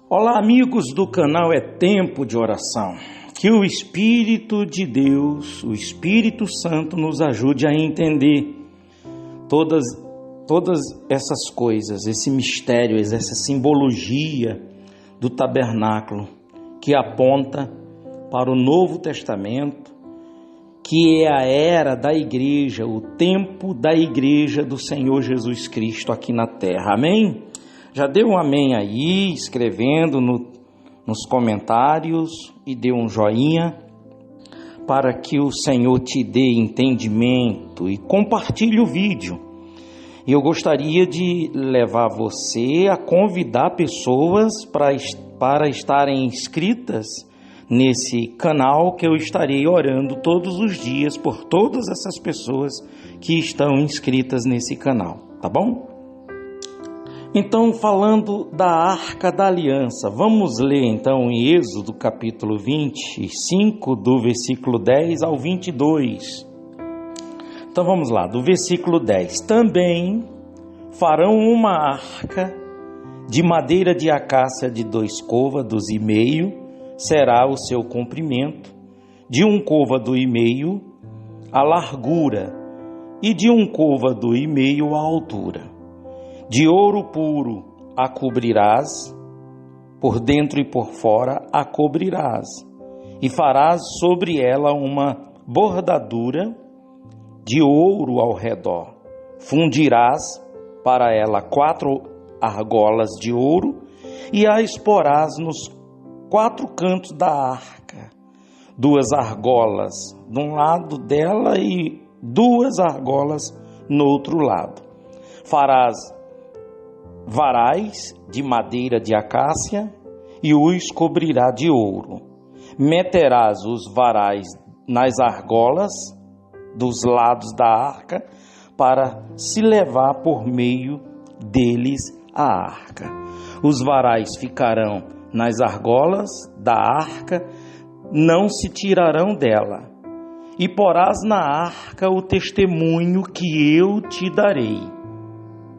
Olá, amigos do canal É Tempo de Oração. Que o Espírito de Deus, o Espírito Santo, nos ajude a entender todas essas coisas, esse mistério, essa simbologia do tabernáculo que aponta para o Novo Testamento, que é a era da igreja, o tempo da igreja do Senhor Jesus Cristo aqui na terra. Amém? Já deu um amém aí, escrevendo nos comentários e dê um joinha para que o Senhor te dê entendimento e compartilhe o vídeo. E eu gostaria de levar você a convidar pessoas para estarem inscritas nesse canal, que eu estarei orando todos os dias por todas essas pessoas que estão inscritas nesse canal, tá bom? Então, falando da Arca da Aliança, vamos ler então em Êxodo capítulo 25, do versículo 10 ao 22. Então vamos lá, do versículo 10. Também farão uma arca de madeira de acácia de 2 côvados e meio, será o seu comprimento, de 1 côvado e meio a largura, e de 1 côvado e meio a altura. De ouro puro a cobrirás, por dentro e por fora a cobrirás, e farás sobre ela uma bordadura de ouro ao redor. Fundirás para ela 4 argolas de ouro, e a exporás nos 4 cantos da arca, 2 argolas de um lado dela e 2 argolas no outro lado. Farás varais de madeira de acácia e os cobrirá de ouro. Meterás os varais nas argolas dos lados da arca, para se levar por meio deles a arca. Os varais ficarão nas argolas da arca, não se tirarão dela. E porás na arca o testemunho que eu te darei.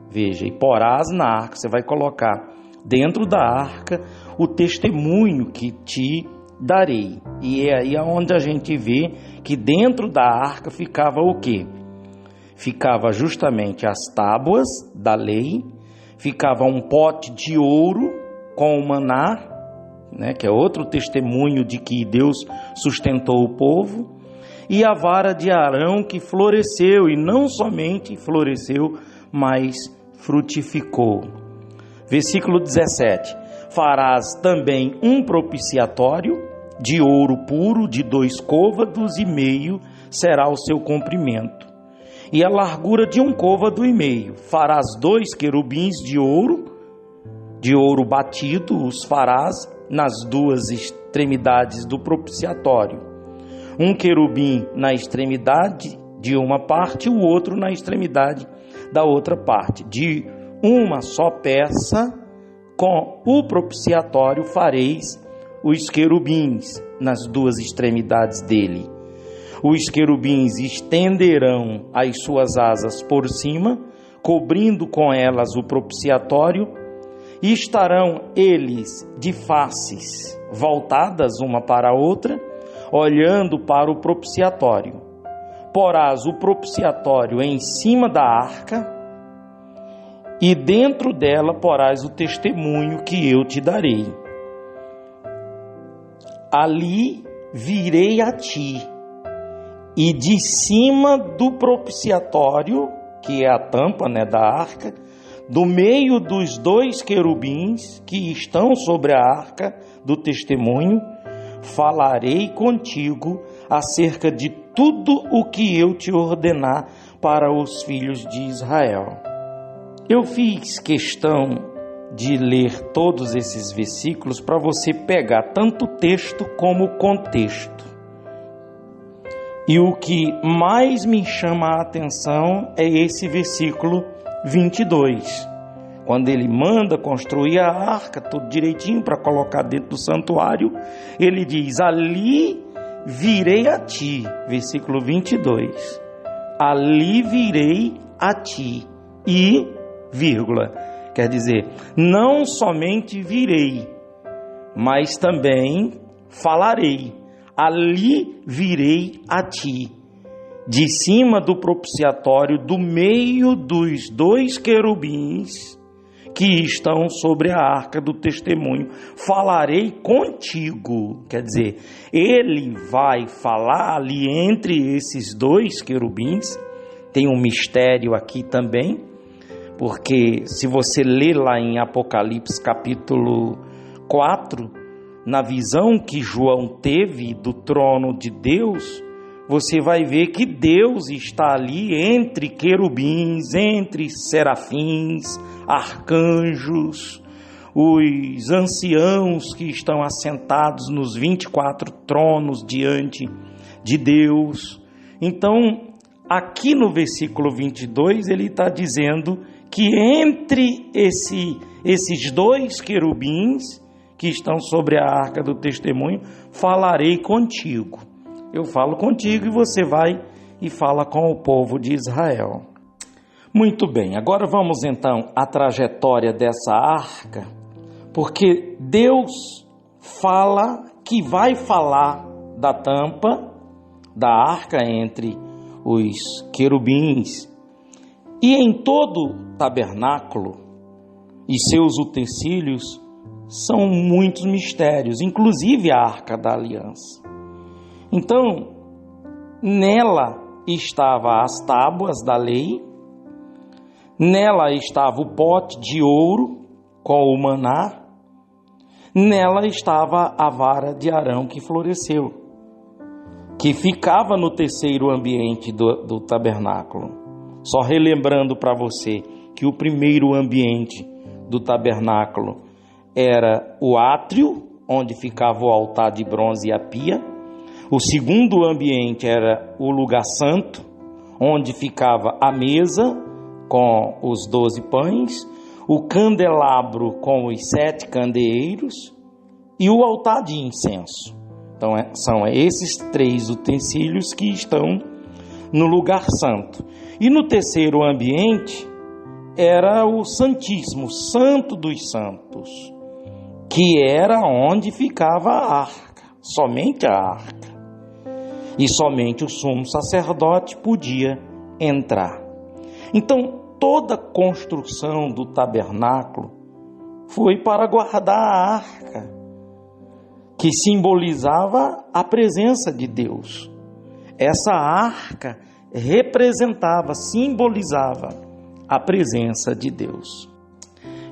Veja, e porás na arca, você vai colocar dentro da arca o testemunho que te darei. E é aí onde a gente vê que dentro da arca ficava o quê? Ficava justamente as tábuas da lei, ficava um pote de ouro com o maná, né, que é outro testemunho de que Deus sustentou o povo, e a vara de Arão que floresceu, e não somente floresceu, mas frutificou. Versículo 17. Farás também um propiciatório de ouro puro de 2 côvados e meio, será o seu comprimento, e a largura de 1 côvado e meio. Farás 2 querubins de ouro batido, os farás nas 2 extremidades do propiciatório. Um querubim na extremidade de uma parte, o outro na extremidade da outra parte. De uma só peça, com o propiciatório fareis os querubins nas 2 extremidades dele. Os querubins estenderão as suas asas por cima, cobrindo com elas o propiciatório, e estarão eles de faces voltadas uma para a outra, olhando para o propiciatório. Porás o propiciatório em cima da arca, e dentro dela porás o testemunho que eu te darei. Ali virei a ti, e de cima do propiciatório, que é a tampa, da arca, do meio dos 2 querubins que estão sobre a arca do testemunho, falarei contigo acerca de tudo o que eu te ordenar para os filhos de Israel. Eu fiz questão de ler todos esses versículos para você pegar tanto o texto como o contexto. E o que mais me chama a atenção é esse versículo 22, quando ele manda construir a arca, tudo direitinho para colocar dentro do santuário. Ele diz: ali virei a ti, versículo 22, ali virei a ti, e, vírgula, quer dizer, não somente virei, mas também falarei, ali virei a ti, de cima do propiciatório, do meio dos 2 querubins que estão sobre a arca do testemunho, falarei contigo. Quer dizer, ele vai falar ali entre esses 2 querubins. Tem um mistério aqui também, porque se você ler lá em Apocalipse capítulo 4, na visão que João teve do trono de Deus, você vai ver que Deus está ali entre querubins, entre serafins, arcanjos, os anciãos que estão assentados nos 24 tronos diante de Deus. Então, aqui no versículo 22, ele está dizendo que entre esses 2 querubins que estão sobre a arca do testemunho, falarei contigo. Eu falo contigo e você vai e fala com o povo de Israel. Muito bem, agora vamos então à trajetória dessa arca, porque Deus fala que vai falar da tampa da arca entre os querubins. E em todo o tabernáculo e seus utensílios são muitos mistérios, inclusive a arca da aliança. Então, nela estavam as tábuas da lei, nela estava o pote de ouro com o maná, nela estava a vara de Arão que floresceu, que ficava no terceiro ambiente do tabernáculo. Só relembrando para você que o primeiro ambiente do tabernáculo era o átrio, onde ficava o altar de bronze e a pia. O segundo ambiente era o lugar santo, onde ficava a mesa com os 12 pães, o candelabro com os 7 candeeiros e o altar de incenso. Então são esses 3 utensílios que estão no lugar santo. E no terceiro ambiente era o Santíssimo, Santo dos Santos, que era onde ficava a arca, somente a arca. E somente o sumo sacerdote podia entrar. Então, toda a construção do tabernáculo foi para guardar a arca, que simbolizava a presença de Deus. Essa arca representava, simbolizava a presença de Deus.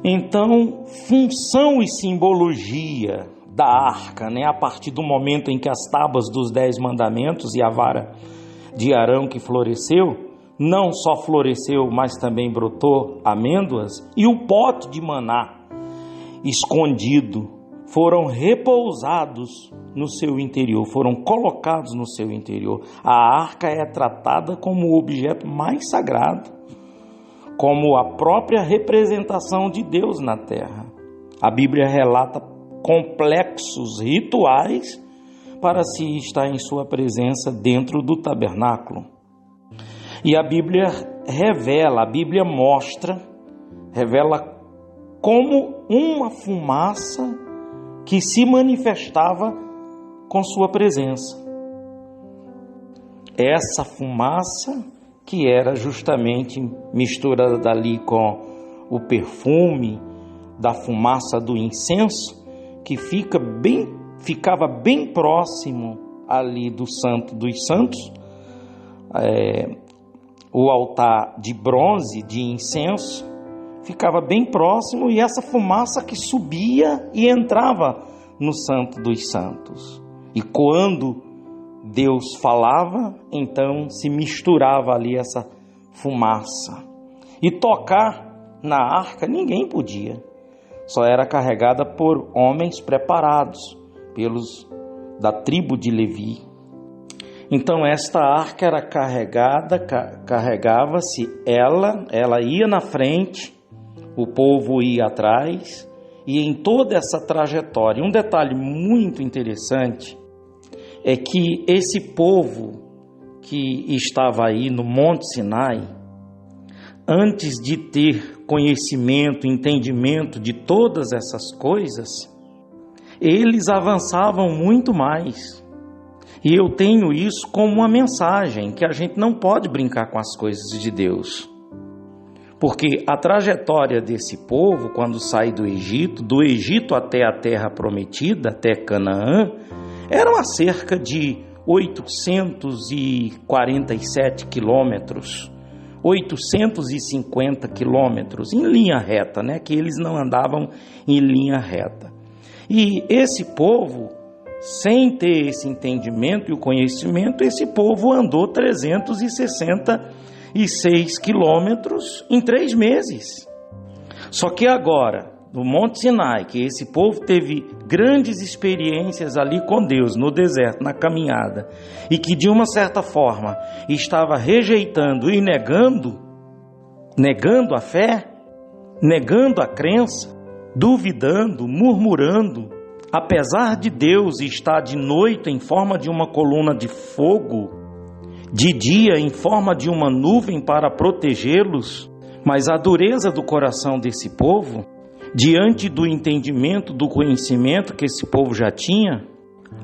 Então, função e simbologia da arca, a partir do momento em que as tábuas dos 10 mandamentos e a vara de Arão que floresceu, não só floresceu, mas também brotou amêndoas, e o pote de maná escondido foram repousados no seu interior, foram colocados no seu interior. A arca é tratada como o objeto mais sagrado, como a própria representação de Deus na terra. A Bíblia relata complexos rituais para se estar em sua presença dentro do tabernáculo. E a Bíblia revela como uma fumaça que se manifestava com sua presença. Essa fumaça que era justamente misturada ali com o perfume da fumaça do incenso, que ficava bem próximo ali do Santo dos Santos, o altar de bronze de incenso ficava bem próximo, e essa fumaça que subia e entrava no Santo dos Santos. E quando Deus falava, então se misturava ali essa fumaça. E tocar na arca ninguém podia. Só era carregada por homens preparados, pelos da tribo de Levi. Então esta arca era carregava-se, ela ia na frente, o povo ia atrás, e em toda essa trajetória, um detalhe muito interessante é que esse povo que estava aí no Monte Sinai, antes de ter conhecimento, entendimento de todas essas coisas, eles avançavam muito mais. E eu tenho isso como uma mensagem, que a gente não pode brincar com as coisas de Deus. Porque a trajetória desse povo, quando sai do Egito até a terra prometida, até Canaã, eram a cerca de 847 quilômetros, 850 quilômetros, em linha reta, né? Que eles não andavam em linha reta. E esse povo, sem ter esse entendimento e o conhecimento, esse povo andou 366 quilômetros em 3 meses. Só que agora, no Monte Sinai, que esse povo teve grandes experiências ali com Deus, no deserto, na caminhada, e que de uma certa forma estava rejeitando e negando a fé, negando a crença, duvidando, murmurando, apesar de Deus estar de noite em forma de uma coluna de fogo, de dia em forma de uma nuvem para protegê-los, mas a dureza do coração desse povo, diante do entendimento, do conhecimento que esse povo já tinha,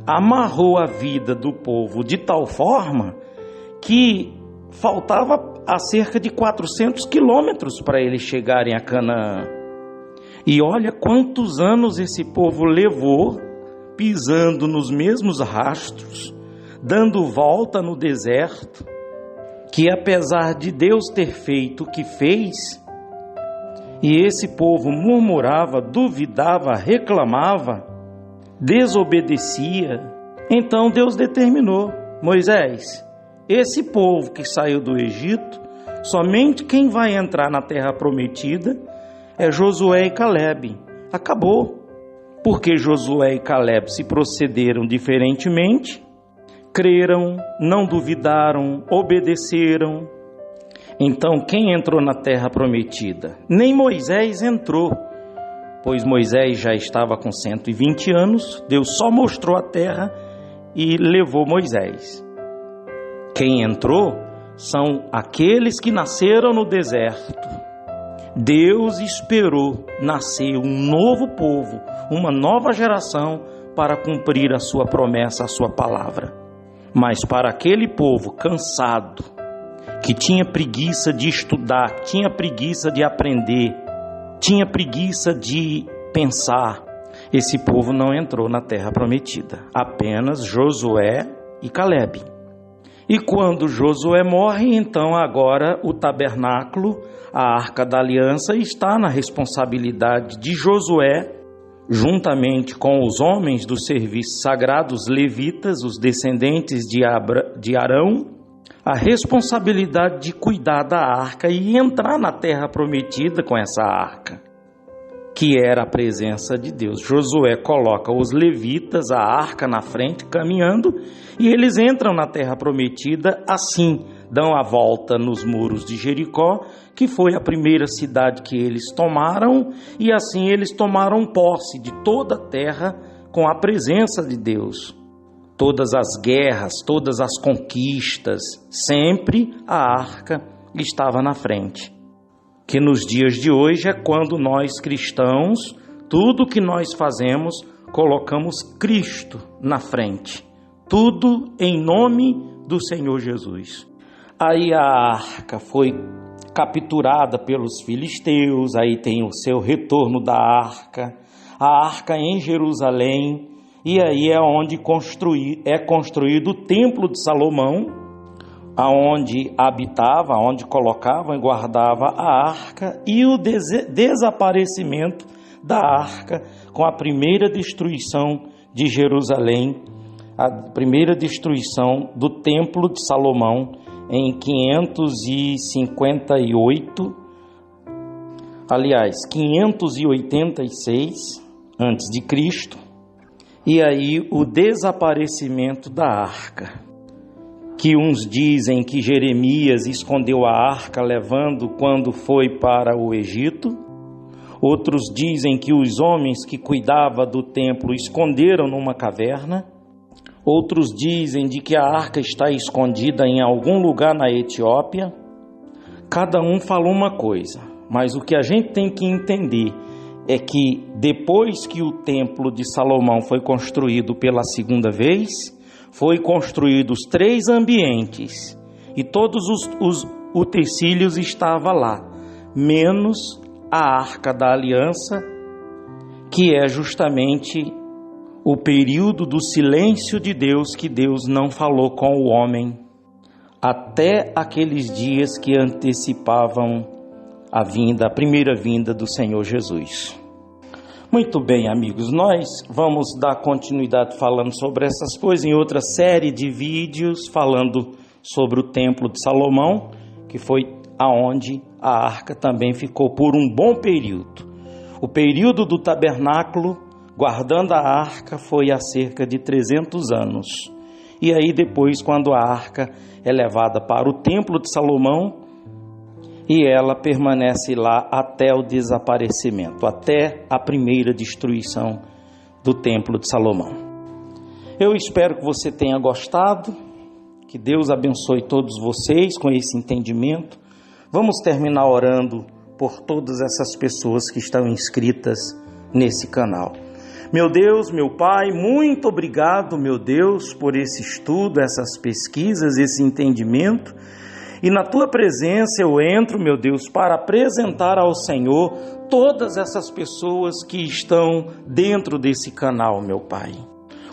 amarrou a vida do povo de tal forma que faltava a cerca de 400 quilômetros para eles chegarem a Canaã. E olha quantos anos esse povo levou pisando nos mesmos rastros, dando volta no deserto, que apesar de Deus ter feito o que fez, e esse povo murmurava, duvidava, reclamava, desobedecia, então Deus determinou: Moisés, esse povo que saiu do Egito, somente quem vai entrar na terra prometida é Josué e Calebe. Acabou. Porque Josué e Calebe se procederam diferentemente, creram, não duvidaram, obedeceram. Então, quem entrou na terra prometida? Nem Moisés entrou, pois Moisés já estava com 120 anos, Deus só mostrou a terra e levou Moisés. Quem entrou são aqueles que nasceram no deserto. Deus esperou nascer um novo povo, uma nova geração para cumprir a sua promessa, a sua palavra. Mas para aquele povo cansado, que tinha preguiça de estudar, tinha preguiça de aprender, tinha preguiça de pensar, esse povo não entrou na terra prometida. Apenas Josué e Calebe. E quando Josué morre, então agora o tabernáculo, a Arca da Aliança, está na responsabilidade de Josué, juntamente com os homens do serviço sagrado, os levitas, os descendentes de Arão, a responsabilidade de cuidar da arca e entrar na terra prometida com essa arca, que era a presença de Deus. Josué coloca os levitas, a arca na frente, caminhando, e eles entram na terra prometida assim, dão a volta nos muros de Jericó, que foi a primeira cidade que eles tomaram, e assim eles tomaram posse de toda a terra com a presença de Deus. Todas as guerras, todas as conquistas, sempre a arca estava na frente. Que nos dias de hoje é quando nós cristãos, tudo que nós fazemos, colocamos Cristo na frente. Tudo em nome do Senhor Jesus. Aí a arca foi capturada pelos filisteus, aí tem o seu retorno da arca, a arca em Jerusalém, e aí é onde é construído o Templo de Salomão, aonde habitava, onde colocava e guardava a arca, e o desaparecimento da arca com a primeira destruição de Jerusalém, a primeira destruição do Templo de Salomão em 586 antes de Cristo. E aí o desaparecimento da arca, que uns dizem que Jeremias escondeu a arca levando quando foi para o Egito, outros dizem que os homens que cuidavam do templo esconderam numa caverna, outros dizem de que a arca está escondida em algum lugar na Etiópia. Cada um falou uma coisa, mas o que a gente tem que entender é que depois que o templo de Salomão foi construído pela segunda vez, foi construídos 3 ambientes e todos os utensílios estavam lá, menos a Arca da Aliança, que é justamente o período do silêncio de Deus, que Deus não falou com o homem até aqueles dias que antecipavam a primeira vinda do Senhor Jesus. Muito bem, amigos, nós vamos dar continuidade falando sobre essas coisas em outra série de vídeos, falando sobre o Templo de Salomão, que foi aonde a arca também ficou por um bom período. O período do tabernáculo, guardando a arca, foi há cerca de 300 anos. E aí depois, quando a arca é levada para o Templo de Salomão, e ela permanece lá até o desaparecimento, até a primeira destruição do Templo de Salomão. Eu espero que você tenha gostado, que Deus abençoe todos vocês com esse entendimento. Vamos terminar orando por todas essas pessoas que estão inscritas nesse canal. Meu Deus, meu Pai, muito obrigado, meu Deus, por esse estudo, essas pesquisas, esse entendimento. E na Tua presença eu entro, meu Deus, para apresentar ao Senhor todas essas pessoas que estão dentro desse canal, meu Pai.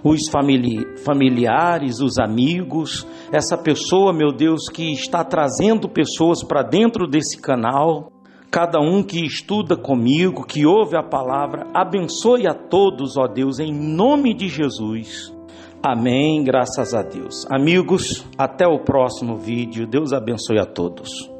Os familiares, os amigos, essa pessoa, meu Deus, que está trazendo pessoas para dentro desse canal, cada um que estuda comigo, que ouve a palavra, abençoe a todos, ó Deus, em nome de Jesus. Amém, graças a Deus. Amigos, até o próximo vídeo. Deus abençoe a todos.